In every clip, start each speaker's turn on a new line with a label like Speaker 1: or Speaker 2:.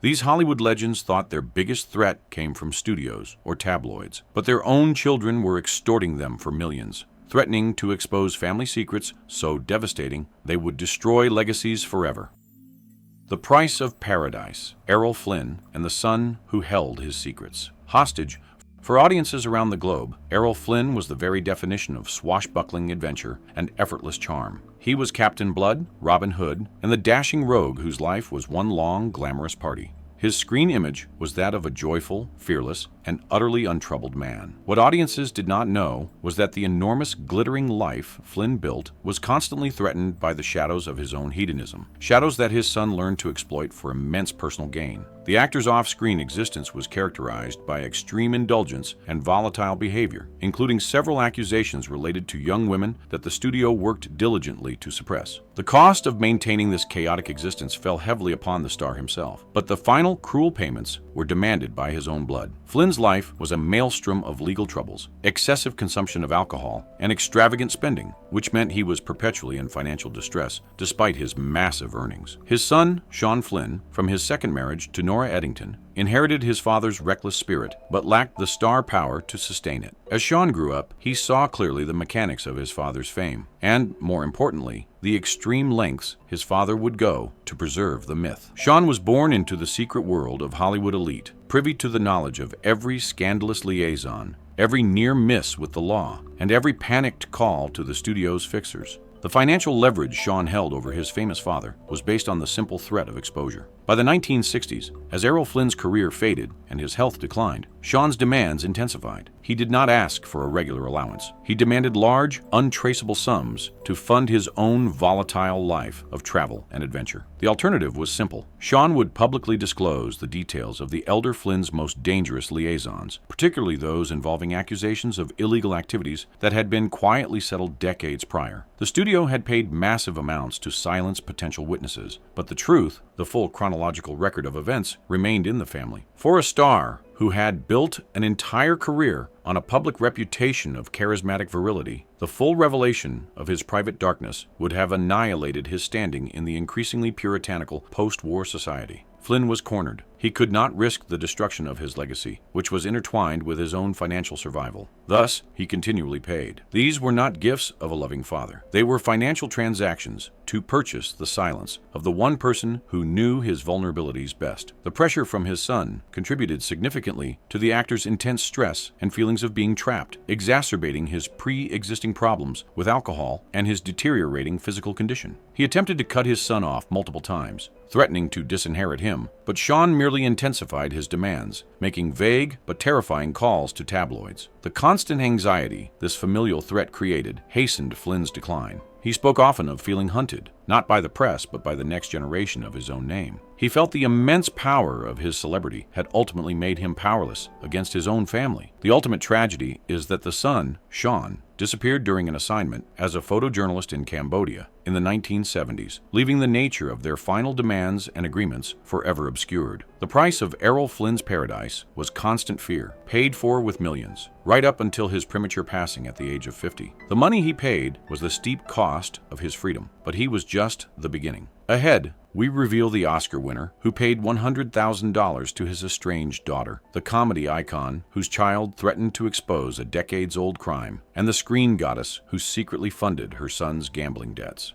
Speaker 1: These Hollywood legends thought their biggest threat came from studios or tabloids, but their own children were extorting them for millions, threatening to expose family secrets so devastating they would destroy legacies forever. The Price of Paradise, Errol Flynn and the son who held his secrets. Hostage. For audiences around the globe, Errol Flynn was the very definition of swashbuckling adventure and effortless charm. He was Captain Blood, Robin Hood, and the dashing rogue whose life was one long, glamorous party. His screen image was that of a joyful, fearless, and utterly untroubled man. What audiences did not know was that the enormous, glittering life Flynn built was constantly threatened by the shadows of his own hedonism, shadows that his son learned to exploit for immense personal gain. The actor's off-screen existence was characterized by extreme indulgence and volatile behavior, including several accusations related to young women that the studio worked diligently to suppress. The cost of maintaining this chaotic existence fell heavily upon the star himself, but the final cruel payments were demanded by his own blood. Flynn's life was a maelstrom of legal troubles, excessive consumption of alcohol, and extravagant spending, which meant he was perpetually in financial distress despite his massive earnings. His son, Sean Flynn, from his second marriage to Nora Eddington, inherited his father's reckless spirit, but lacked the star power to sustain it. As Sean grew up, he saw clearly the mechanics of his father's fame, and, more importantly, the extreme lengths his father would go to preserve the myth. Sean was born into the secret world of Hollywood elite, privy to the knowledge of every scandalous liaison, every near miss with the law, and every panicked call to the studio's fixers. The financial leverage Sean held over his famous father was based on the simple threat of exposure. By the 1960s, as Errol Flynn's career faded and his health declined, Sean's demands intensified. He did not ask for a regular allowance. He demanded large, untraceable sums to fund his own volatile life of travel and adventure. The alternative was simple. Sean would publicly disclose the details of the elder Flynn's most dangerous liaisons, particularly those involving accusations of illegal activities that had been quietly settled decades prior. The studio had paid massive amounts to silence potential witnesses, but the truth, the full chronological record of events, remained in the family. For a star who had built an entire career on a public reputation of charismatic virility, the full revelation of his private darkness would have annihilated his standing in the increasingly puritanical post-war society. Flynn was cornered. He could not risk the destruction of his legacy, which was intertwined with his own financial survival. Thus, he continually paid. These were not gifts of a loving father. They were financial transactions to purchase the silence of the one person who knew his vulnerabilities best. The pressure from his son contributed significantly to the actor's intense stress and feelings of being trapped, exacerbating his pre-existing problems with alcohol and his deteriorating physical condition. He attempted to cut his son off multiple times, threatening to disinherit him, but Sean merely intensified his demands, making vague but terrifying calls to tabloids. The constant anxiety this familial threat created hastened Flynn's decline. He spoke often of feeling hunted, not by the press but by the next generation of his own name. He felt the immense power of his celebrity had ultimately made him powerless against his own family. The ultimate tragedy is that the son, Sean, disappeared during an assignment as a photojournalist in Cambodia in the 1970s, leaving the nature of their final demands and agreements forever obscured. The price of Errol Flynn's paradise was constant fear, paid for with millions, right up until his premature passing at the age of 50. The money he paid was the steep cost of his freedom, but he was just the beginning. Ahead, we reveal the Oscar winner who paid $100,000 to his estranged daughter, the comedy icon whose child threatened to expose a decades-old crime, and the screen goddess who secretly funded her son's gambling debts.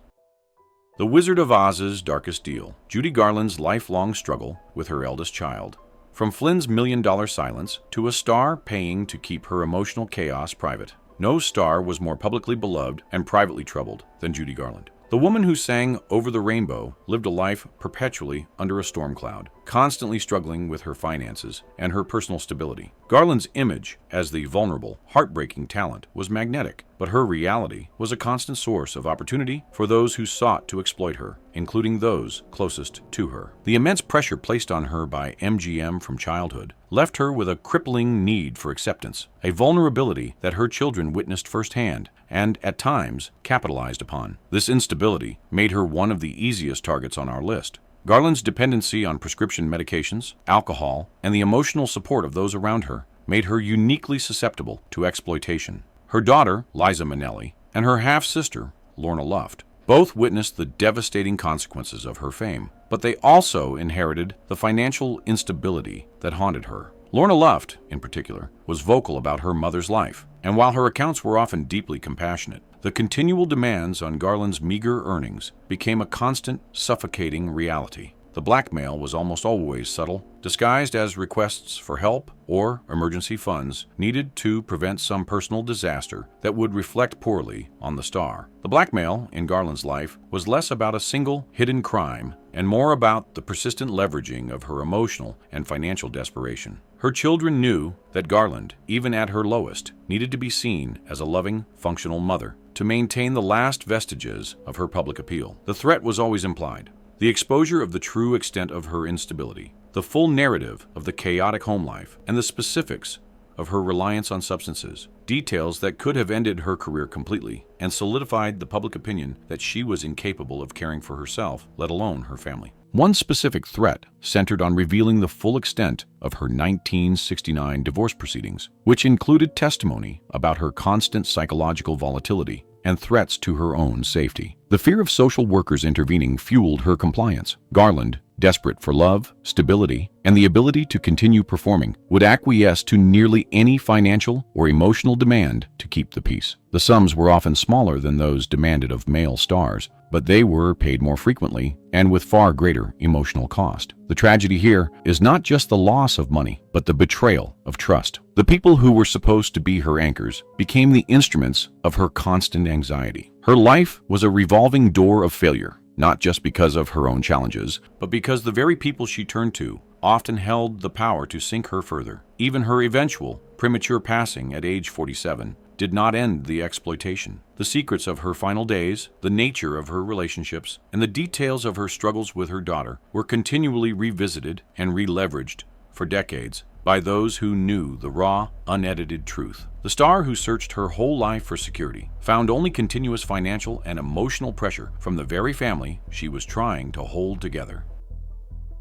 Speaker 1: The Wizard of Oz's darkest deal, Judy Garland's lifelong struggle with her eldest child. From Flynn's million-dollar silence to a star paying to keep her emotional chaos private. No star was more publicly beloved and privately troubled than Judy Garland. The woman who sang Over the Rainbow lived a life perpetually under a storm cloud, constantly struggling with her finances and her personal stability. Garland's image as the vulnerable, heartbreaking talent was magnetic, but her reality was a constant source of opportunity for those who sought to exploit her, including those closest to her. The immense pressure placed on her by MGM from childhood left her with a crippling need for acceptance, a vulnerability that her children witnessed firsthand and, at times, capitalized upon. This instability made her one of the easiest targets on our list. Garland's dependency on prescription medications, alcohol, and the emotional support of those around her made her uniquely susceptible to exploitation. Her daughter, Liza Minnelli, and her half-sister, Lorna Luft, Both witnessed the devastating consequences of her fame, but they also inherited the financial instability that haunted her. Lorna Luft, in particular, was vocal about her mother's life, and while her accounts were often deeply compassionate, the continual demands on Garland's meager earnings became a constant, suffocating reality. The blackmail was almost always subtle, disguised as requests for help or emergency funds needed to prevent some personal disaster that would reflect poorly on the star. The blackmail in Garland's life was less about a single hidden crime and more about the persistent leveraging of her emotional and financial desperation. Her children knew that Garland, even at her lowest, needed to be seen as a loving, functional mother to maintain the last vestiges of her public appeal. The threat was always implied. The exposure of the true extent of her instability, the full narrative of the chaotic home life, and the specifics of her reliance on substances, details that could have ended her career completely and solidified the public opinion that she was incapable of caring for herself, let alone her family. One specific threat centered on revealing the full extent of her 1969 divorce proceedings, which included testimony about her constant psychological volatility and threats to her own safety. The fear of social workers intervening fueled her compliance. Garland, desperate for love, stability, and the ability to continue performing, would acquiesce to nearly any financial or emotional demand to keep the peace. The sums were often smaller than those demanded of male stars, but they were paid more frequently and with far greater emotional cost. The tragedy here is not just the loss of money, but the betrayal of trust. The people who were supposed to be her anchors became the instruments of her constant anxiety. Her life was a revolving door of failure, not just because of her own challenges, but because the very people she turned to often held the power to sink her further. Even her eventual, premature passing at age 47 did not end the exploitation. The secrets of her final days, the nature of her relationships, and the details of her struggles with her daughter were continually revisited and re-leveraged for decades by those who knew the raw, unedited truth. The star, who searched her whole life for security, found only continuous financial and emotional pressure from the very family she was trying to hold together.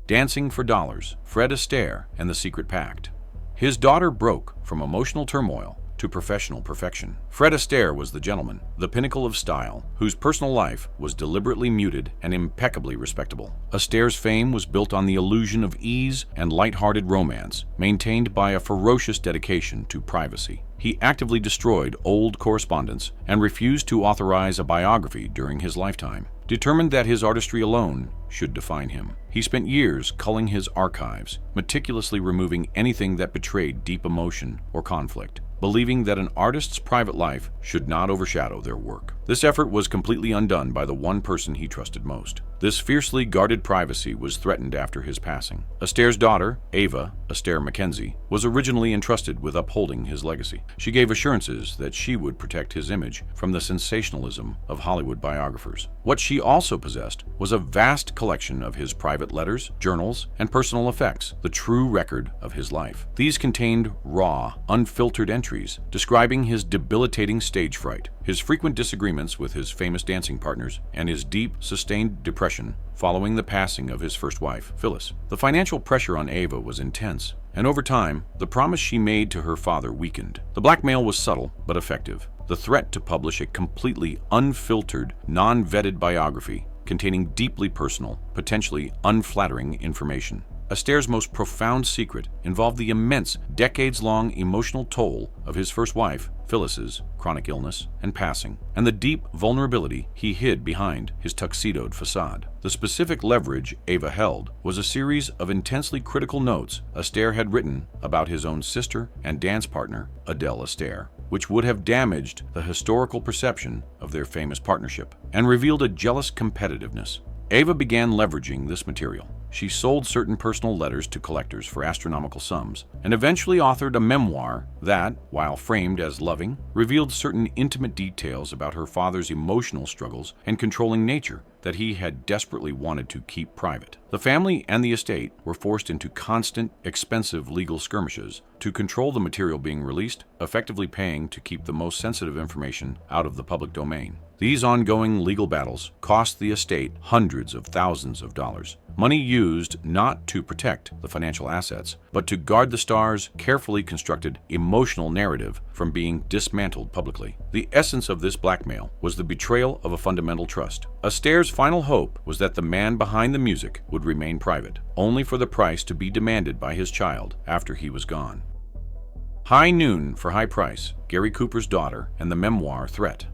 Speaker 1: Dancing for Dollars, Fred Astaire and the Secret Pact. His daughter broke from emotional turmoil to professional perfection. Fred Astaire was the gentleman, the pinnacle of style, whose personal life was deliberately muted and impeccably respectable. Astaire's fame was built on the illusion of ease and light-hearted romance, maintained by a ferocious dedication to privacy. He actively destroyed old correspondence and refused to authorize a biography during his lifetime, determined that his artistry alone should define him. He spent years culling his archives, meticulously removing anything that betrayed deep emotion or conflict, believing that an artist's private life should not overshadow their work. This effort was completely undone by the one person he trusted most. This fiercely guarded privacy was threatened after his passing. Astaire's daughter, Ava Astaire Mackenzie, was originally entrusted with upholding his legacy. She gave assurances that she would protect his image from the sensationalism of Hollywood biographers. What she also possessed was a vast collection of his private letters, journals, and personal effects, the true record of his life. These contained raw, unfiltered entries describing his debilitating stage fright, his frequent disagreements with his famous dancing partners, and his deep, sustained depression following the passing of his first wife, Phyllis. The financial pressure on Ava was intense, and over time, the promise she made to her father weakened. The blackmail was subtle but effective. The threat to publish a completely unfiltered, non-vetted biography containing deeply personal, potentially unflattering information. Astaire's most profound secret involved the immense, decades-long emotional toll of his first wife, Phyllis's, chronic illness and passing, and the deep vulnerability he hid behind his tuxedoed facade. The specific leverage Ava held was a series of intensely critical notes Astaire had written about his own sister and dance partner, Adele Astaire, which would have damaged the historical perception of their famous partnership and revealed a jealous competitiveness. Ava began leveraging this material. She sold certain personal letters to collectors for astronomical sums, and eventually authored a memoir that, while framed as loving, revealed certain intimate details about her father's emotional struggles and controlling nature that he had desperately wanted to keep private. The family and the estate were forced into constant, expensive legal skirmishes to control the material being released, effectively paying to keep the most sensitive information out of the public domain. These ongoing legal battles cost the estate hundreds of thousands of dollars. Money used not to protect the financial assets, but to guard the star's carefully constructed emotional narrative from being dismantled publicly. The essence of this blackmail was the betrayal of a fundamental trust. Astaire's final hope was that the man behind the music would remain private, only for the price to be demanded by his child after he was gone. High Noon for High Price, Gary Cooper's daughter, and the memoir Threat.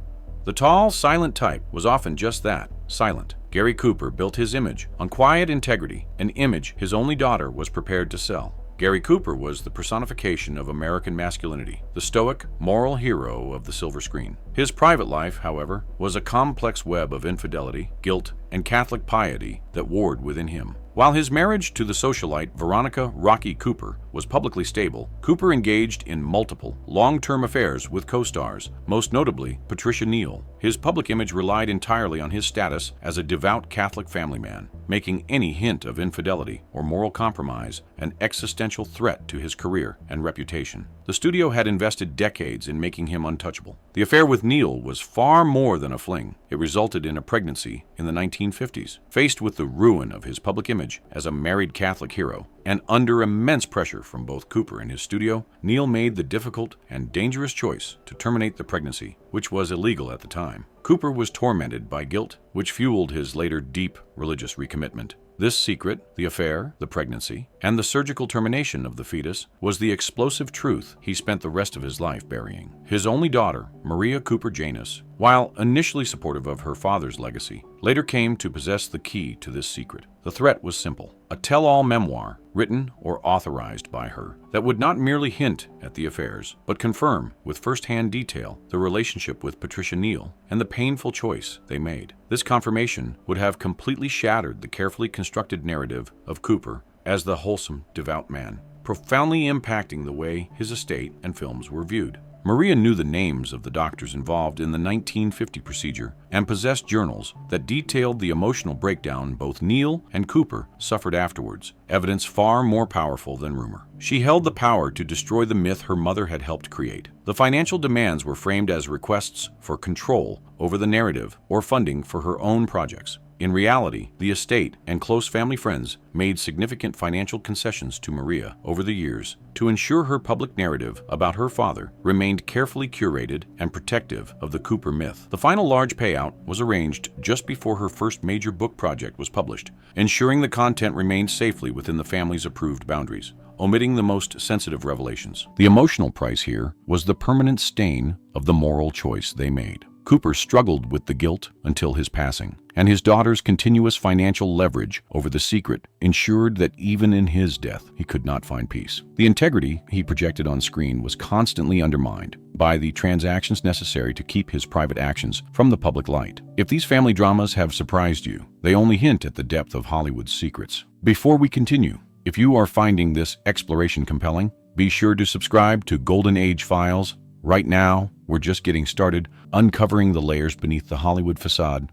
Speaker 1: The tall, silent type was often just that, silent. Gary Cooper built his image on quiet integrity, an image his only daughter was prepared to sell. Gary Cooper was the personification of American masculinity, the stoic, moral hero of the silver screen. His private life, however, was a complex web of infidelity, guilt, and Catholic piety that warred within him. While his marriage to the socialite Veronica "Rocky" Cooper was publicly stable, Cooper engaged in multiple, long-term affairs with co-stars, most notably Patricia Neal. His public image relied entirely on his status as a devout Catholic family man, making any hint of infidelity or moral compromise an existential threat to his career and reputation. The studio had invested decades in making him untouchable. The affair with Neal was far more than a fling. It resulted in a pregnancy in the 1950s. Faced with the ruin of his public image as a married Catholic hero, and under immense pressure from both Cooper and his studio, Neal made the difficult and dangerous choice to terminate the pregnancy, which was illegal at the time. Cooper was tormented by guilt, which fueled his later deep religious recommitment. This secret, the affair, the pregnancy, and the surgical termination of the fetus was the explosive truth he spent the rest of his life burying. His only daughter, Maria Cooper Janus, while initially supportive of her father's legacy, later came to possess the key to this secret. The threat was simple: a tell-all memoir written or authorized by her that would not merely hint at the affairs, but confirm with first-hand detail the relationship with Patricia Neal and the painful choice they made. This confirmation would have completely shattered the carefully constructed narrative of Cooper as the wholesome, devout man, profoundly impacting the way his estate and films were viewed. Maria knew the names of the doctors involved in the 1950 procedure and possessed journals that detailed the emotional breakdown both Neal and Cooper suffered afterwards, evidence far more powerful than rumor. She held the power to destroy the myth her mother had helped create. The financial demands were framed as requests for control over the narrative or funding for her own projects. In reality, the estate and close family friends made significant financial concessions to Maria over the years to ensure her public narrative about her father remained carefully curated and protective of the Cooper myth. The final large payout was arranged just before her first major book project was published, ensuring the content remained safely within the family's approved boundaries, omitting the most sensitive revelations. The emotional price here was the permanent stain of the moral choice they made. Cooper struggled with the guilt until his passing, and his daughter's continuous financial leverage over the secret ensured that even in his death, he could not find peace. The integrity he projected on screen was constantly undermined by the transactions necessary to keep his private actions from the public light. If these family dramas have surprised you, they only hint at the depth of Hollywood's secrets. Before we continue, if you are finding this exploration compelling, be sure to subscribe to Golden Age Files. Right now, we're just getting started, uncovering the layers beneath the Hollywood facade.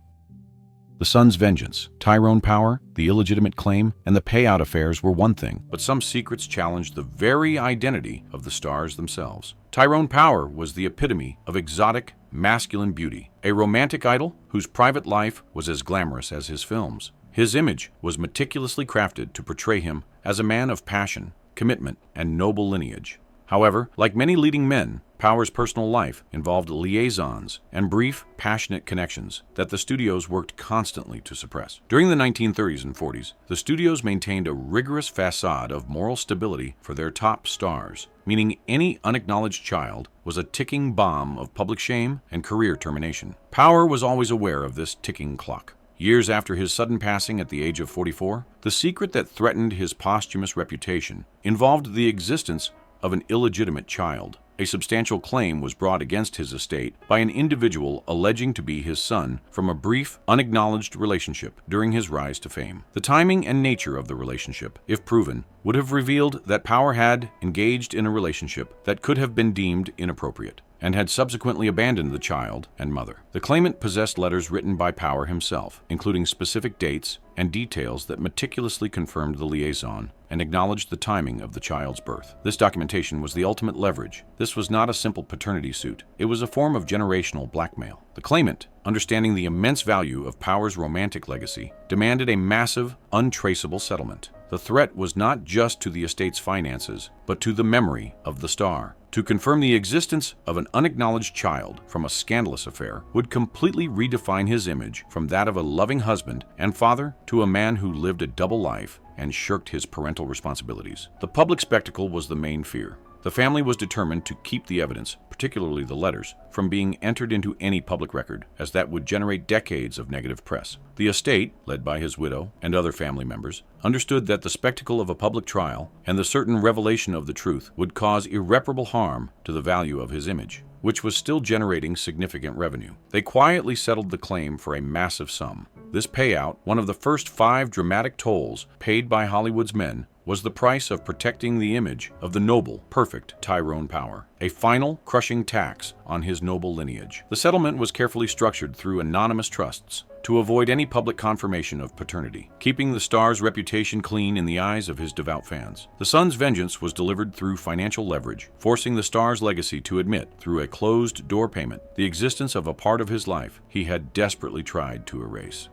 Speaker 1: The son's vengeance, Tyrone power, the illegitimate claim, and the payout affairs were one thing, but some secrets challenged the very identity of the stars themselves. Tyrone Power was the epitome of exotic, masculine beauty, a romantic idol whose private life was as glamorous as his films. His image was meticulously crafted to portray him as a man of passion, commitment, and noble lineage. However, like many leading men, Power's personal life involved liaisons and brief, passionate connections that the studios worked constantly to suppress. During the 1930s and 40s, the studios maintained a rigorous facade of moral stability for their top stars, meaning any unacknowledged child was a ticking bomb of public shame and career termination. Power was always aware of this ticking clock. Years after his sudden passing at the age of 44, the secret that threatened his posthumous reputation involved the existence of an illegitimate child. A substantial claim was brought against his estate by an individual alleging to be his son from a brief, unacknowledged relationship during his rise to fame. The timing and nature of the relationship, if proven, would have revealed that Power had engaged in a relationship that could have been deemed inappropriate, and had subsequently abandoned the child and mother. The claimant possessed letters written by Power himself, including specific dates and details that meticulously confirmed the liaison and acknowledged the timing of the child's birth. This documentation was the ultimate leverage. This was not a simple paternity suit. It was a form of generational blackmail. The claimant, understanding the immense value of Power's romantic legacy, demanded a massive, untraceable settlement. The threat was not just to the estate's finances, but to the memory of the star. To confirm the existence of an unacknowledged child from a scandalous affair would completely redefine his image from that of a loving husband and father to a man who lived a double life and shirked his parental responsibilities. The public spectacle was the main fear. The family was determined to keep the evidence, particularly the letters, from being entered into any public record, as that would generate decades of negative press. The estate, led by his widow and other family members, understood that the spectacle of a public trial and the certain revelation of the truth would cause irreparable harm to the value of his image, which was still generating significant revenue. They quietly settled the claim for a massive sum. This payout, one of the first 5 dramatic tolls paid by Hollywood's men, was the price of protecting the image of the noble, perfect Tyrone Power, a final, crushing tax on his noble lineage. The settlement was carefully structured through anonymous trusts to avoid any public confirmation of paternity, keeping the star's reputation clean in the eyes of his devout fans. The son's vengeance was delivered through financial leverage, forcing the star's legacy to admit, through a closed-door payment, the existence of a part of his life he had desperately tried to erase.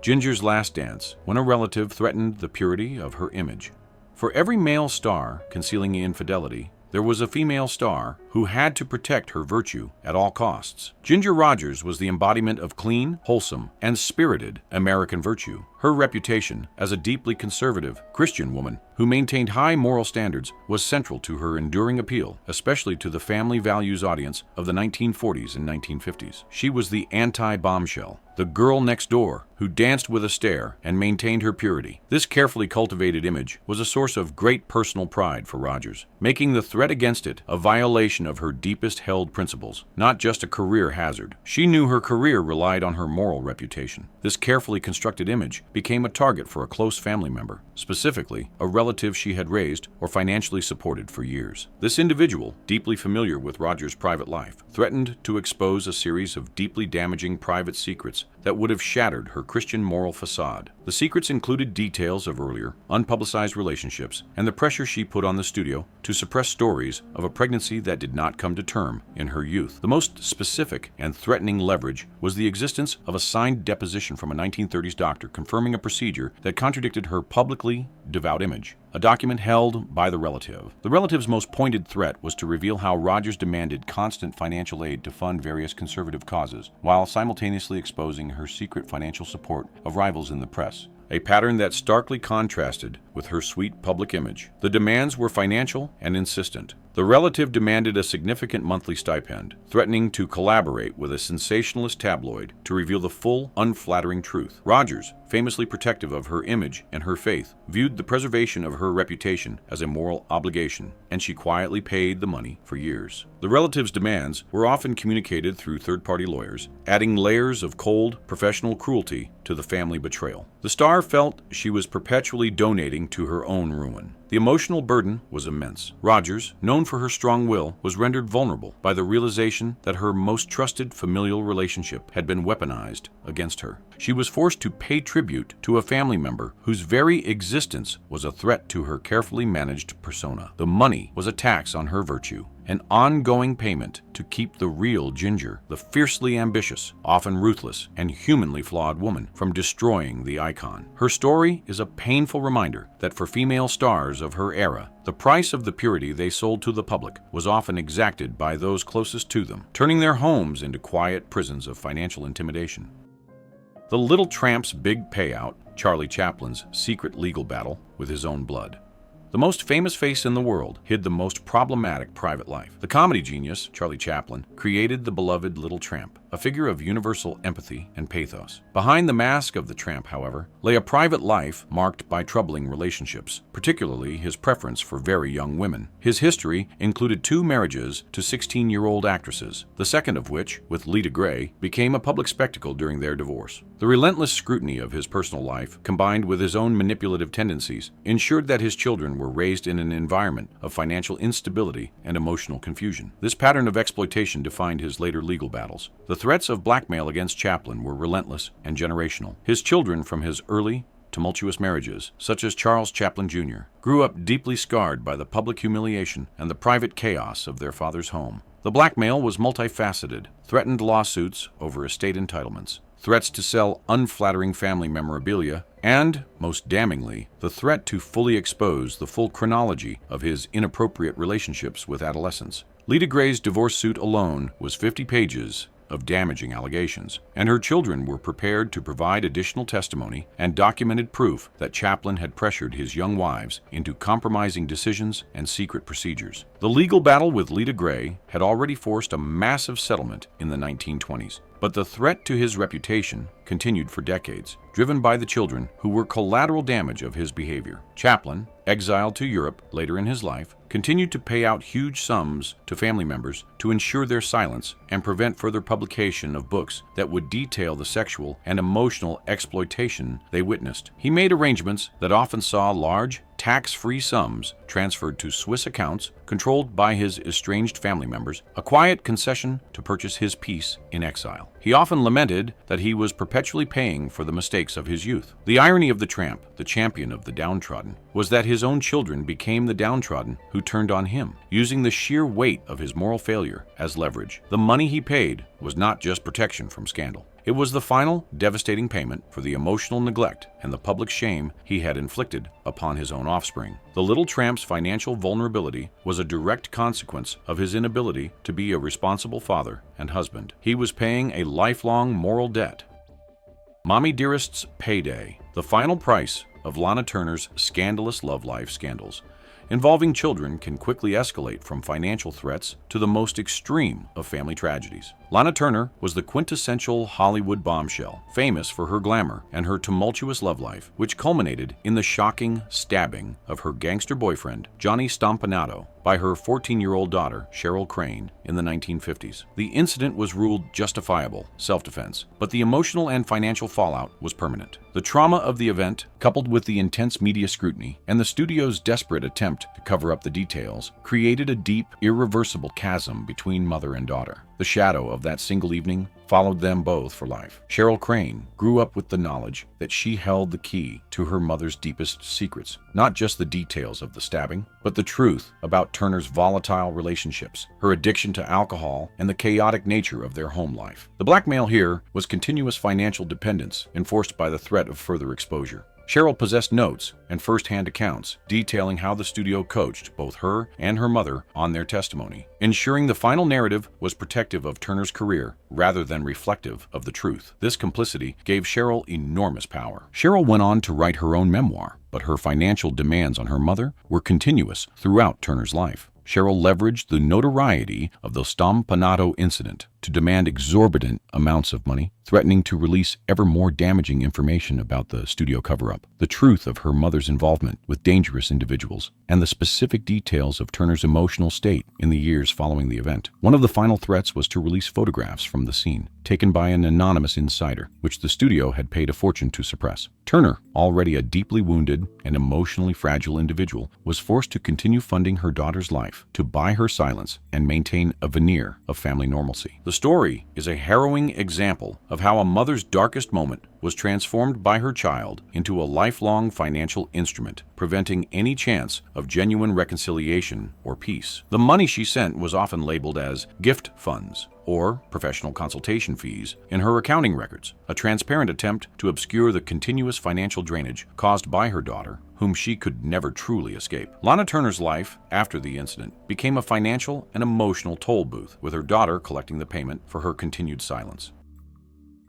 Speaker 1: Ginger's last dance, when a relative threatened the purity of her image. For every male star concealing infidelity, there was a female star who had to protect her virtue at all costs. Ginger Rogers was the embodiment of clean, wholesome, and spirited American virtue. Her reputation as a deeply conservative Christian woman who maintained high moral standards was central to her enduring appeal, especially to the family values audience of the 1940s and 1950s. She was the anti-bombshell, the girl next door who danced with Astaire and maintained her purity. This carefully cultivated image was a source of great personal pride for Rogers, making the threat against it a violation of her deepest held principles, not just a career hazard. She knew her career relied on her moral reputation. This carefully constructed image became a target for a close family member, specifically a relative she had raised or financially supported for years. This individual, deeply familiar with Rogers' private life, threatened to expose a series of deeply damaging private secrets that would have shattered her Christian moral facade. The secrets included details of earlier, unpublicized relationships and the pressure she put on the studio to suppress stories of a pregnancy that did not come to term in her youth. The most specific and threatening leverage was the existence of a signed deposition from a 1930s doctor confirming a procedure that contradicted her publicly devout image, a document held by the relative. The relative's most pointed threat was to reveal how Rogers demanded constant financial aid to fund various conservative causes, while simultaneously exposing her secret financial support of rivals in the press, a pattern that starkly contrasted with her sweet public image. The demands were financial and insistent. The relative demanded a significant monthly stipend, threatening to collaborate with a sensationalist tabloid to reveal the full, unflattering truth. Rogers, famously protective of her image and her faith, viewed the preservation of her reputation as a moral obligation, and she quietly paid the money for years. The relative's demands were often communicated through third-party lawyers, adding layers of cold, professional cruelty to the family betrayal. The star felt she was perpetually donating to her own ruin. The emotional burden was immense. Rogers, known for her strong will, was rendered vulnerable by the realization that her most trusted familial relationship had been weaponized against her. She was forced to pay tribute to a family member whose very existence was a threat to her carefully managed persona. The money was a tax on her virtue, an ongoing payment to keep the real Ginger, the fiercely ambitious, often ruthless, and humanly flawed woman, from destroying the icon. Her story is a painful reminder that for female stars of her era, the price of the purity they sold to the public was often exacted by those closest to them, turning their homes into quiet prisons of financial intimidation. The Little Tramp's big payout, Charlie Chaplin's secret legal battle with his own blood. The most famous face in the world hid the most problematic private life. The comedy genius, Charlie Chaplin, created the beloved Little Tramp, a figure of universal empathy and pathos. Behind the mask of the tramp, however, lay a private life marked by troubling relationships, particularly his preference for very young women. His history included 2 marriages to 16-year-old actresses, the second of which, with Lita Grey, became a public spectacle during their divorce. The relentless scrutiny of his personal life, combined with his own manipulative tendencies, ensured that his children were raised in an environment of financial instability and emotional confusion. This pattern of exploitation defined his later legal battles. The threats of blackmail against Chaplin were relentless and generational. His children from his early, tumultuous marriages, such as Charles Chaplin Jr., grew up deeply scarred by the public humiliation and the private chaos of their father's home. The blackmail was multifaceted, threatened lawsuits over estate entitlements, threats to sell unflattering family memorabilia, and, most damningly, the threat to fully expose the full chronology of his inappropriate relationships with adolescents. Lita Grey's divorce suit alone was 50 pages of damaging allegations, and her children were prepared to provide additional testimony and documented proof that Chaplin had pressured his young wives into compromising decisions and secret procedures. The legal battle with Lita Grey had already forced a massive settlement in the 1920s, but the threat to his reputation continued for decades, driven by the children who were collateral damage of his behavior. Chaplin, exiled to Europe later in his life, continued to pay out huge sums to family members to ensure their silence and prevent further publication of books that would detail the sexual and emotional exploitation they witnessed. He made arrangements that often saw large, tax-free sums transferred to Swiss accounts controlled by his estranged family members, a quiet concession to purchase his peace in exile. He often lamented that he was perpetually paying for the mistakes of his youth. The irony of the tramp, the champion of the downtrodden, was that his own children became the downtrodden who turned on him, using the sheer weight of his moral failure as leverage. The money he paid was not just protection from scandal. It was the final, devastating payment for the emotional neglect and the public shame he had inflicted upon his own offspring. The little tramp's financial vulnerability was a direct consequence of his inability to be a responsible father and husband. He was paying a lifelong moral debt. Mommy Dearest's Payday, the final price of Lana Turner's scandalous love life scandals involving children, can quickly escalate from financial threats to the most extreme of family tragedies. Lana Turner was the quintessential Hollywood bombshell, famous for her glamour and her tumultuous love life, which culminated in the shocking stabbing of her gangster boyfriend, Johnny Stompanato, by her 14-year-old daughter, Cheryl Crane, in the 1950s. The incident was ruled justifiable self-defense, but the emotional and financial fallout was permanent. The trauma of the event, coupled with the intense media scrutiny and the studio's desperate attempt to cover up the details, created a deep, irreversible chasm between mother and daughter. The shadow of that single evening followed them both for life. Cheryl Crane grew up with the knowledge that she held the key to her mother's deepest secrets, not just the details of the stabbing, but the truth about Turner's volatile relationships, her addiction to alcohol, and the chaotic nature of their home life. The blackmail here was continuous financial dependence enforced by the threat of further exposure. Cheryl possessed notes and first-hand accounts detailing how the studio coached both her and her mother on their testimony, ensuring the final narrative was protective of Turner's career rather than reflective of the truth. This complicity gave Cheryl enormous power. Cheryl went on to write her own memoir, but her financial demands on her mother were continuous throughout Turner's life. Cheryl leveraged the notoriety of the Stompanato incident to demand exorbitant amounts of money, threatening to release ever more damaging information about the studio cover-up, the truth of her mother's involvement with dangerous individuals, and the specific details of Turner's emotional state in the years following the event. One of the final threats was to release photographs from the scene, taken by an anonymous insider, which the studio had paid a fortune to suppress. Turner, already a deeply wounded and emotionally fragile individual, was forced to continue funding her daughter's life, to buy her silence and maintain a veneer of family normalcy. The story is a harrowing example of how a mother's darkest moment was transformed by her child into a lifelong financial instrument, preventing any chance of genuine reconciliation or peace. The money she sent was often labeled as gift funds or professional consultation fees in her accounting records, a transparent attempt to obscure the continuous financial drainage caused by her daughter, whom she could never truly escape. Lana Turner's life, after the incident, became a financial and emotional toll booth, with her daughter collecting the payment for her continued silence.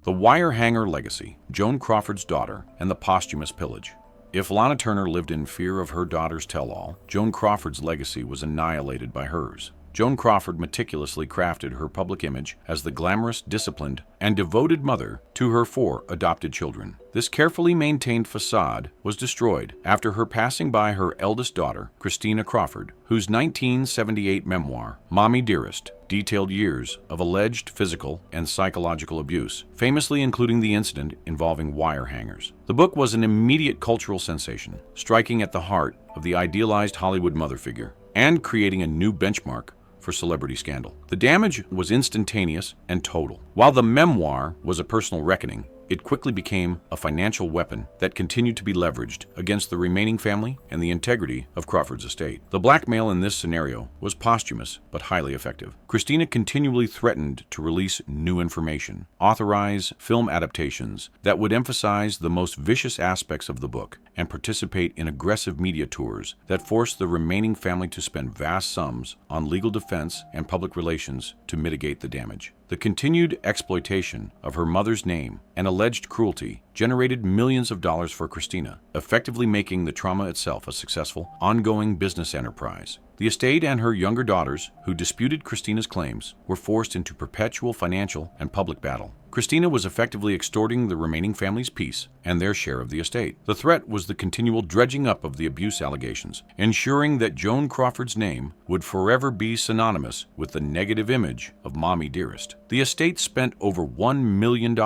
Speaker 1: The wire hanger legacy, Joan Crawford's daughter, and the posthumous pillage. If Lana Turner lived in fear of her daughter's tell-all, Joan Crawford's legacy was annihilated by hers. Joan Crawford meticulously crafted her public image as the glamorous, disciplined, and devoted mother to her 4 adopted children. This carefully maintained facade was destroyed after her passing by her eldest daughter, Christina Crawford, whose 1978 memoir, Dearest, detailed years of alleged physical and psychological abuse, famously including the incident involving wire hangers. The book was an immediate cultural sensation, striking at the heart of the idealized Hollywood mother figure and creating a new benchmark for celebrity scandal. The damage was instantaneous and total. While the memoir was a personal reckoning, it quickly became a financial weapon that continued to be leveraged against the remaining family and the integrity of Crawford's estate. The blackmail in this scenario was posthumous but highly effective. Christina continually threatened to release new information, authorize film adaptations that would emphasize the most vicious aspects of the book, and participate in aggressive media tours that forced the remaining family to spend vast sums on legal defense and public relations to mitigate the damage. The continued exploitation of her mother's name and alleged cruelty generated millions of dollars for Christina, effectively making the trauma itself a successful, ongoing business enterprise. The estate and her younger daughters, who disputed Christina's claims, were forced into perpetual financial and public battle. Christina was effectively extorting the remaining family's peace and their share of the estate. The threat was the continual dredging up of the abuse allegations, ensuring that Joan Crawford's name would forever be synonymous with the negative image of Mommy Dearest. The estate spent over $1 million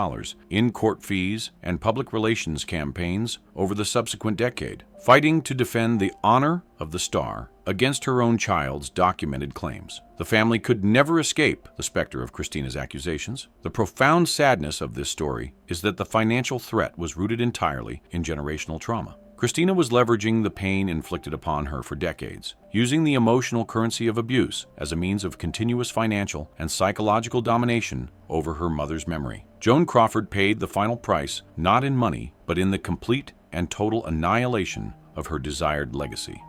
Speaker 1: in court fees and public relations campaigns over the subsequent decade, fighting to defend the honor of the star against her own child's documented claims. The family could never escape the specter of Christina's accusations. The profound sadness of this story is that the financial threat was rooted entirely in generational trauma. Christina was leveraging the pain inflicted upon her for decades, using the emotional currency of abuse as a means of continuous financial and psychological domination over her mother's memory. Joan Crawford paid the final price not in money, but in the complete and total annihilation of her desired legacy.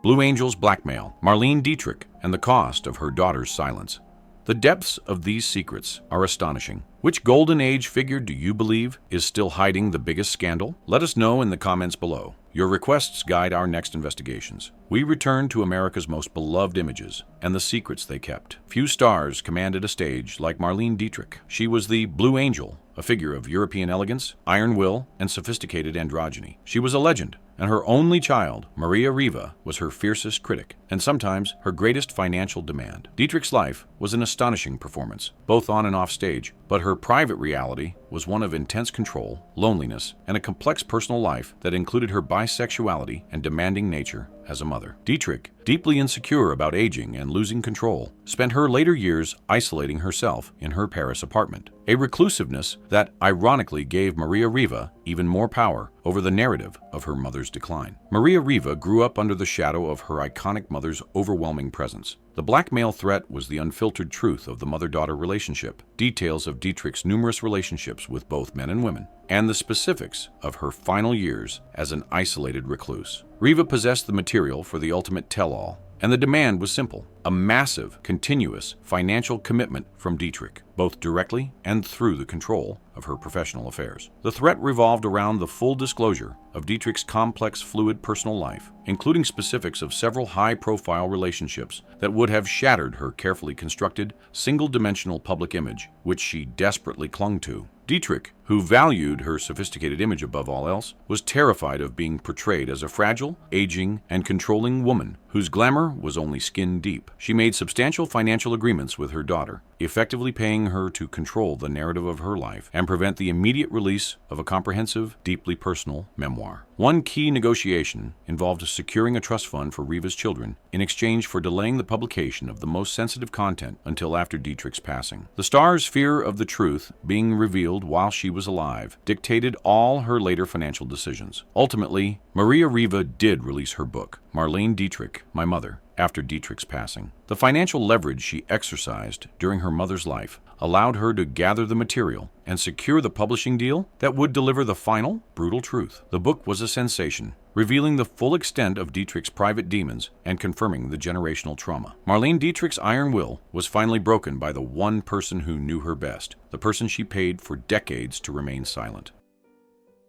Speaker 1: Blue Angel's blackmail, Marlene Dietrich, and the cost of her daughter's silence. The depths of these secrets are astonishing. Which golden age figure do you believe is still hiding the biggest scandal? Let us know in the comments below. Your requests guide our next investigations. We return to America's most beloved images and the secrets they kept. Few stars commanded a stage like Marlene Dietrich. She was the Blue Angel, a figure of European elegance, iron will, and sophisticated androgyny. She was a legend, and her only child, Maria Riva, was her fiercest critic, and sometimes her greatest financial demand. Dietrich's life was an astonishing performance, both on and off stage, but her private reality was one of intense control, loneliness, and a complex personal life that included her bisexuality and demanding nature as a mother. Dietrich, deeply insecure about aging and losing control, spent her later years isolating herself in her Paris apartment, a reclusiveness that ironically gave Maria Riva even more power over the narrative of her mother's decline. Maria Riva grew up under the shadow of her iconic mother's overwhelming presence. The blackmail threat was the unfiltered truth of the mother-daughter relationship, details of Dietrich's numerous relationships with both men and women, and the specifics of her final years as an isolated recluse. Riva possessed the material for the ultimate tell-all, and the demand was simple: a massive, continuous financial commitment from Dietrich, both directly and through the control of her professional affairs. The threat revolved around the full disclosure of Dietrich's complex, fluid personal life, including specifics of several high-profile relationships that would have shattered her carefully constructed, single-dimensional public image, which she desperately clung to. Dietrich, who valued her sophisticated image above all else, was terrified of being portrayed as a fragile, aging, and controlling woman whose glamour was only skin deep. She made substantial financial agreements with her daughter, effectively paying her to control the narrative of her life and prevent the immediate release of a comprehensive, deeply personal memoir. One key negotiation involved securing a trust fund for Riva's children in exchange for delaying the publication of the most sensitive content until after Dietrich's passing. The star's fear of the truth being revealed while she was alive dictated all her later financial decisions. Ultimately, Maria Riva did release her book, Marlene Dietrich, My Mother, after Dietrich's passing. The financial leverage she exercised during her mother's life allowed her to gather the material and secure the publishing deal that would deliver the final, brutal truth. The book was a sensation, revealing the full extent of Dietrich's private demons and confirming the generational trauma. Marlene Dietrich's iron will was finally broken by the one person who knew her best, the person she paid for decades to remain silent.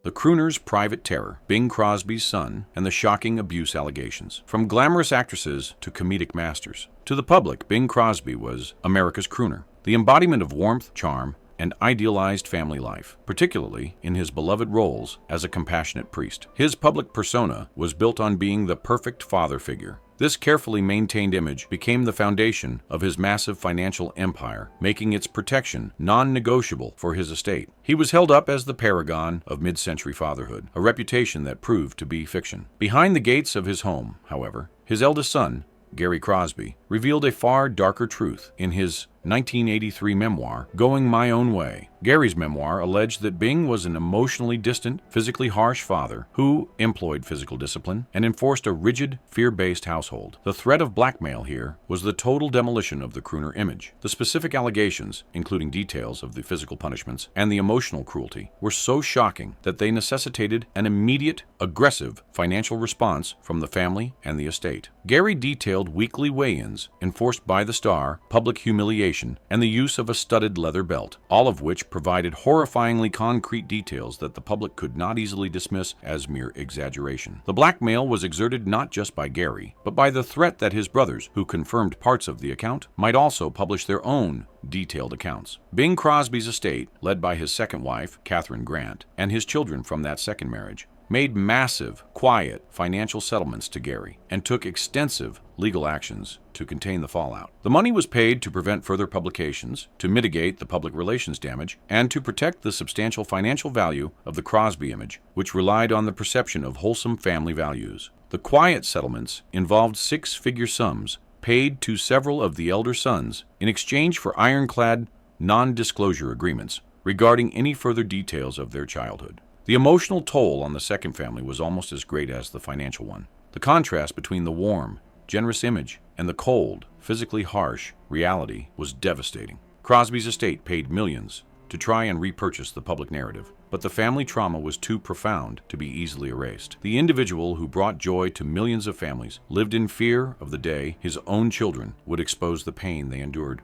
Speaker 1: The crooner's private terror, Bing Crosby's son, and the shocking abuse allegations. From glamorous actresses to comedic masters. To the public, Bing Crosby was America's crooner, the embodiment of warmth, charm, and idealized family life, particularly in his beloved roles as a compassionate priest. His public persona was built on being the perfect father figure. This carefully maintained image became the foundation of his massive financial empire, making its protection non-negotiable for his estate. He was held up as the paragon of mid-century fatherhood, a reputation that proved to be fiction. Behind the gates of his home, however, his eldest son, Gary Crosby, revealed a far darker truth in his 1983 memoir, Going My Own Way. Gary's memoir alleged that Bing was an emotionally distant, physically harsh father who employed physical discipline and enforced a rigid, fear-based household. The threat of blackmail here was the total demolition of the crooner image. The specific allegations, including details of the physical punishments and the emotional cruelty, were so shocking that they necessitated an immediate, aggressive financial response from the family and the estate. Gary detailed weekly weigh-ins enforced by the star, public humiliation, and the use of a studded leather belt, all of which provided horrifyingly concrete details that the public could not easily dismiss as mere exaggeration. The blackmail was exerted not just by Gary, but by the threat that his brothers, who confirmed parts of the account, might also publish their own detailed accounts. Bing Crosby's estate, led by his second wife, Katharine Grant, and his children from that second marriage, made massive, quiet financial settlements to Gary and took extensive legal actions to contain the fallout. The money was paid to prevent further publications, to mitigate the public relations damage, and to protect the substantial financial value of the Crosby image, which relied on the perception of wholesome family values. The quiet settlements involved six-figure sums paid to several of the elder sons in exchange for ironclad non-disclosure agreements regarding any further details of their childhood. The emotional toll on the second family was almost as great as the financial one. The contrast between the warm, generous image and the cold, physically harsh reality was devastating. Crosby's estate paid millions to try and repurchase the public narrative, but the family trauma was too profound to be easily erased. The individual who brought joy to millions of families lived in fear of the day his own children would expose the pain they endured.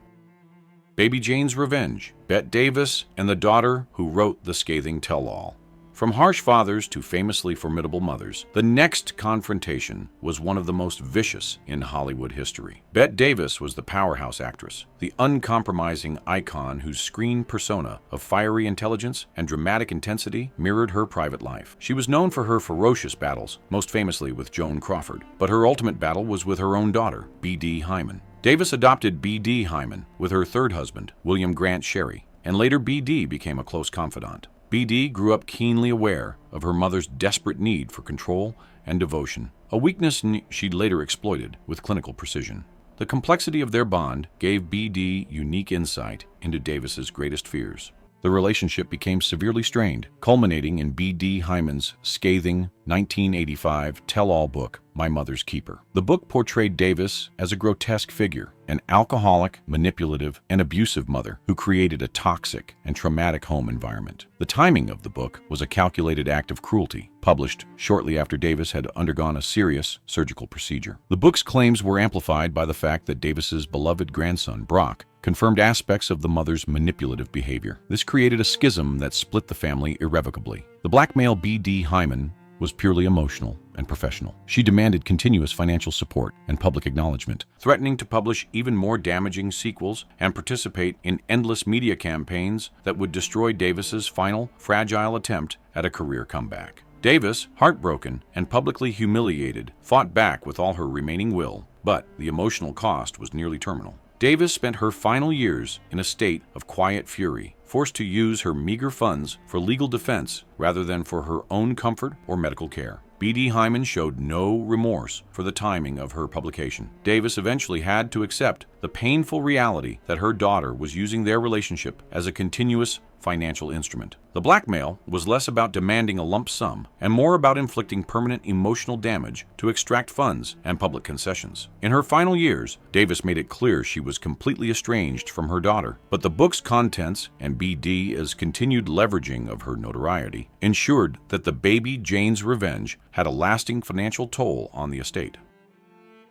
Speaker 1: Baby Jane's revenge, Bette Davis and the daughter who wrote the scathing tell-all. From harsh fathers to famously formidable mothers, the next confrontation was one of the most vicious in Hollywood history. Bette Davis was the powerhouse actress, the uncompromising icon whose screen persona of fiery intelligence and dramatic intensity mirrored her private life. She was known for her ferocious battles, most famously with Joan Crawford, but her ultimate battle was with her own daughter, B.D. Hyman. Davis adopted B.D. Hyman with her third husband, William Grant Sherry, and later B.D. became a close confidant. B.D. grew up keenly aware of her mother's desperate need for control and devotion, a weakness she'd later exploited with clinical precision. The complexity of their bond gave B.D. unique insight into Davis's greatest fears. The relationship became severely strained, culminating in B.D. Hyman's scathing 1985 tell-all book, My Mother's Keeper. The book portrayed Davis as a grotesque figure, an alcoholic, manipulative, and abusive mother who created a toxic and traumatic home environment. The timing of the book was a calculated act of cruelty, published shortly after Davis had undergone a serious surgical procedure. The book's claims were amplified by the fact that Davis's beloved grandson, Brock, confirmed aspects of the mother's manipulative behavior. This created a schism that split the family irrevocably. The blackmail B.D. Hyman was purely emotional and professional. She demanded continuous financial support and public acknowledgement, threatening to publish even more damaging sequels and participate in endless media campaigns that would destroy Davis's final, fragile attempt at a career comeback. Davis, heartbroken and publicly humiliated, fought back with all her remaining will, but the emotional cost was nearly terminal. Davis spent her final years in a state of quiet fury, forced to use her meager funds for legal defense rather than for her own comfort or medical care. B.D. Hyman showed no remorse for the timing of her publication. Davis eventually had to accept the painful reality that her daughter was using their relationship as a continuous financial instrument. The blackmail was less about demanding a lump sum and more about inflicting permanent emotional damage to extract funds and public concessions. In her final years, Davis made it clear she was completely estranged from her daughter, but the book's contents and B.D.'s continued leveraging of her notoriety ensured that the baby Jane's revenge had a lasting financial toll on the estate.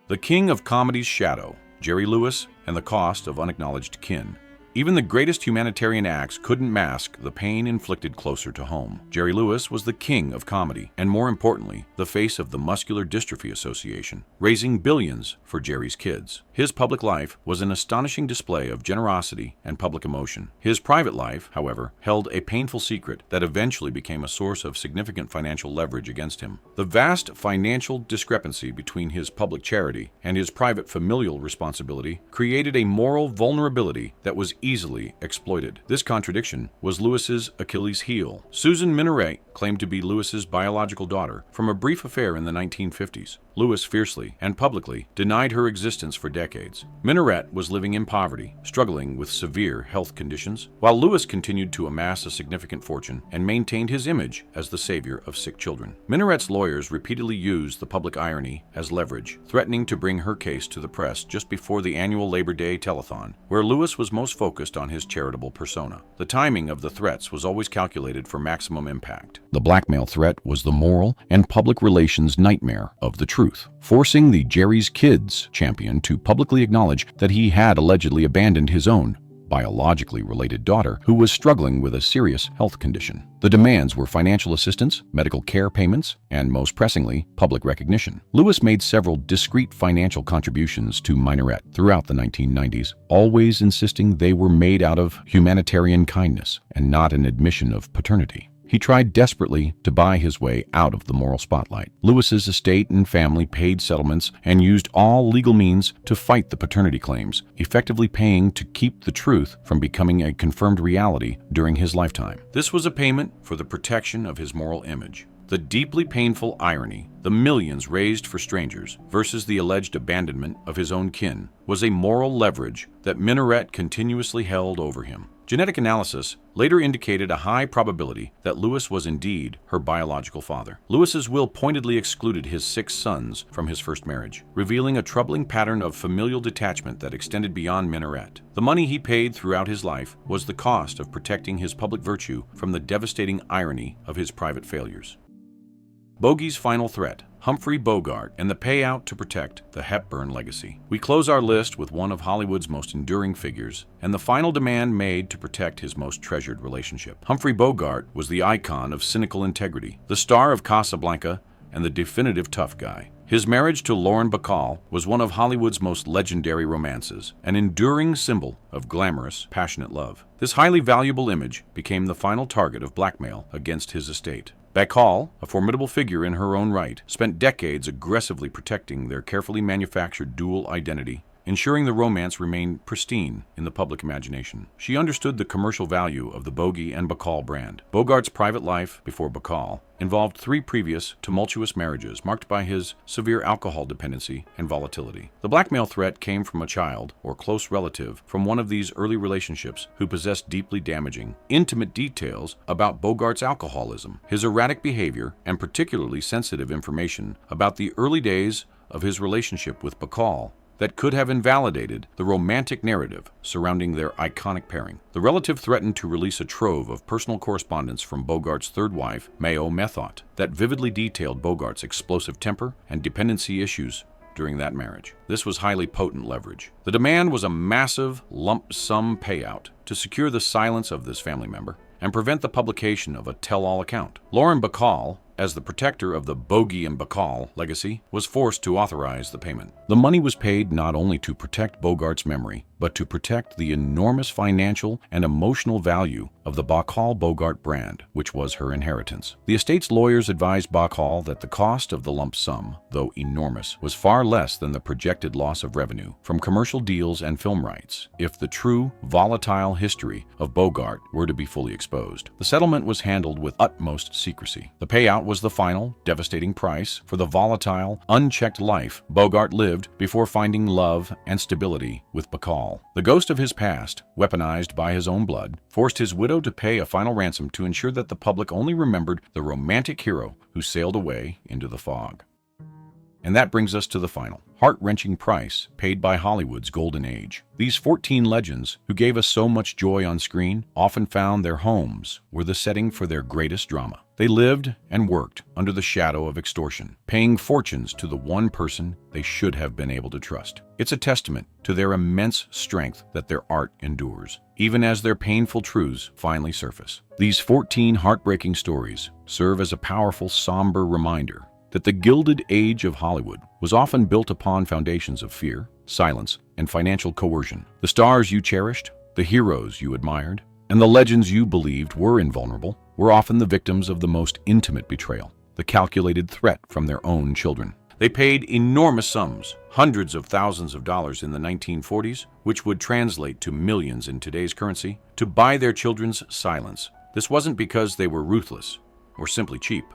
Speaker 1: The king of comedy's shadow, Jerry Lewis and the cost of unacknowledged kin. Even the greatest humanitarian acts couldn't mask the pain inflicted closer to home. Jerry Lewis was the king of comedy, and more importantly, the face of the Muscular Dystrophy Association, raising billions for Jerry's kids. His public life was an astonishing display of generosity and public emotion. His private life, however, held a painful secret that eventually became a source of significant financial leverage against him. The vast financial discrepancy between his public charity and his private familial responsibility created a moral vulnerability that was easily exploited. This contradiction was Lewis's Achilles heel. Susan Minaret claimed to be Lewis's biological daughter from a brief affair in the 1950s. Lewis fiercely and publicly denied her existence for decades. Minaret was living in poverty, struggling with severe health conditions, while Lewis continued to amass a significant fortune and maintained his image as the savior of sick children. Minaret's lawyers repeatedly used the public irony as leverage, threatening to bring her case to the press just before the annual Labor Day telethon, where Lewis was most focused on his charitable persona. The timing of the threats was always calculated for maximum impact. The blackmail threat was the moral and public relations nightmare of the truth, forcing the Jerry's Kids champion to publicly acknowledge that he had allegedly abandoned his own biologically related daughter who was struggling with a serious health condition. The demands were financial assistance, medical care payments, and most pressingly, public recognition. Lewis made several discreet financial contributions to Minaret throughout the 1990s, always insisting they were made out of humanitarian kindness and not an admission of paternity. He tried desperately to buy his way out of the moral spotlight. Lewis's estate and family paid settlements and used all legal means to fight the paternity claims, effectively paying to keep the truth from becoming a confirmed reality during his lifetime. This was a payment for the protection of his moral image. The deeply painful irony, the millions raised for strangers versus the alleged abandonment of his own kin, was a moral leverage that Minaret continuously held over him. Genetic analysis later indicated a high probability that Lewis was indeed her biological father. Lewis's will pointedly excluded his 6 sons from his first marriage, revealing a troubling pattern of familial detachment that extended beyond Minaret. The money he paid throughout his life was the cost of protecting his public virtue from the devastating irony of his private failures. Bogey's final threat, Humphrey Bogart, and the payout to protect the Hepburn legacy. We close our list with one of Hollywood's most enduring figures, and the final demand made to protect his most treasured relationship. Humphrey Bogart was the icon of cynical integrity, the star of Casablanca, and the definitive tough guy. His marriage to Lauren Bacall was one of Hollywood's most legendary romances, an enduring symbol of glamorous, passionate love. This highly valuable image became the final target of blackmail against his estate. Bacall, a formidable figure in her own right, spent decades aggressively protecting their carefully manufactured dual identity, ensuring the romance remained pristine in the public imagination. She understood the commercial value of the Bogey and Bacall brand. Bogart's private life before Bacall involved 3 previous tumultuous marriages marked by his severe alcohol dependency and volatility. The blackmail threat came from a child or close relative from one of these early relationships who possessed deeply damaging, intimate details about Bogart's alcoholism, his erratic behavior, and particularly sensitive information about the early days of his relationship with Bacall that could have invalidated the romantic narrative surrounding their iconic pairing. The relative threatened to release a trove of personal correspondence from Bogart's third wife, Mayo Methot, that vividly detailed Bogart's explosive temper and dependency issues during that marriage. This was highly potent leverage. The demand was a massive lump sum payout to secure the silence of this family member and prevent the publication of a tell-all account. Lauren Bacall, as the protector of the Bogey and Bacall legacy, was forced to authorize the payment. The money was paid not only to protect Bogart's memory, but to protect the enormous financial and emotional value of the Bacall-Bogart brand, which was her inheritance. The estate's lawyers advised Bacall that the cost of the lump sum, though enormous, was far less than the projected loss of revenue from commercial deals and film rights if the true, volatile history of Bogart were to be fully exposed. The settlement was handled with utmost secrecy. The payout was the final, devastating price for the volatile, unchecked life Bogart lived before finding love and stability with Bacall. The ghost of his past, weaponized by his own blood, forced his widow to pay a final ransom to ensure that the public only remembered the romantic hero who sailed away into the fog. And that brings us to the final, heart-wrenching price paid by Hollywood's golden age. These 14 legends, who gave us so much joy on screen, often found their homes were the setting for their greatest drama. They lived and worked under the shadow of extortion, paying fortunes to the one person they should have been able to trust. It's a testament to their immense strength that their art endures, even as their painful truths finally surface. These 14 heartbreaking stories serve as a powerful, somber reminder that the Gilded Age of Hollywood was often built upon foundations of fear, silence, and financial coercion. The stars you cherished, the heroes you admired, and the legends you believed were invulnerable were often the victims of the most intimate betrayal, the calculated threat from their own children. They paid enormous sums, hundreds of thousands of dollars in the 1940s, which would translate to millions in today's currency, to buy their children's silence. This wasn't because they were ruthless or simply cheap.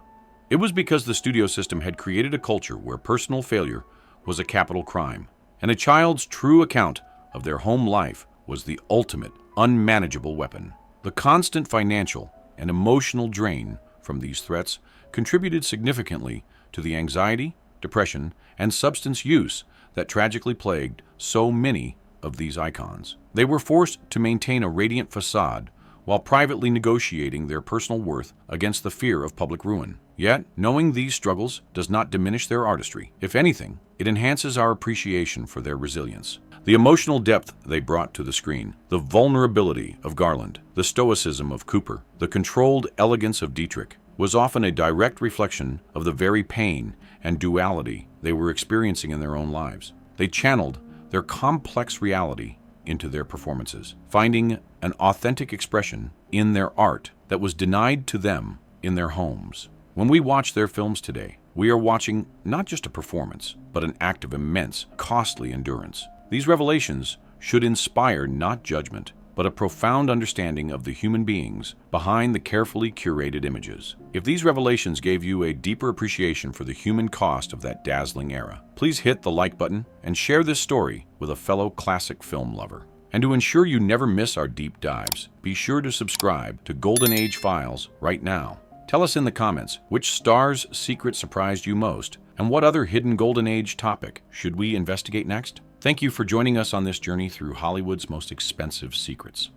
Speaker 1: It was because the studio system had created a culture where personal failure was a capital crime, and a child's true account of their home life was the ultimate, unmanageable weapon. The constant financial and emotional drain from these threats contributed significantly to the anxiety, depression, and substance use that tragically plagued so many of these icons. They were forced to maintain a radiant facade while privately negotiating their personal worth against the fear of public ruin. Yet, knowing these struggles does not diminish their artistry. If anything, it enhances our appreciation for their resilience. The emotional depth they brought to the screen, the vulnerability of Garland, the stoicism of Cooper, the controlled elegance of Dietrich, was often a direct reflection of the very pain and duality they were experiencing in their own lives. They channeled their complex reality into their performances, finding an authentic expression in their art that was denied to them in their homes. When we watch their films today, we are watching not just a performance, but an act of immense, costly endurance. These revelations should inspire not judgment, but a profound understanding of the human beings behind the carefully curated images. If these revelations gave you a deeper appreciation for the human cost of that dazzling era, please hit the like button and share this story with a fellow classic film lover. And to ensure you never miss our deep dives, be sure to subscribe to Golden Age Files right now. Tell us in the comments which star's secret surprised you most, and what other hidden Golden Age topic should we investigate next? Thank you for joining us on this journey through Hollywood's most expensive secrets.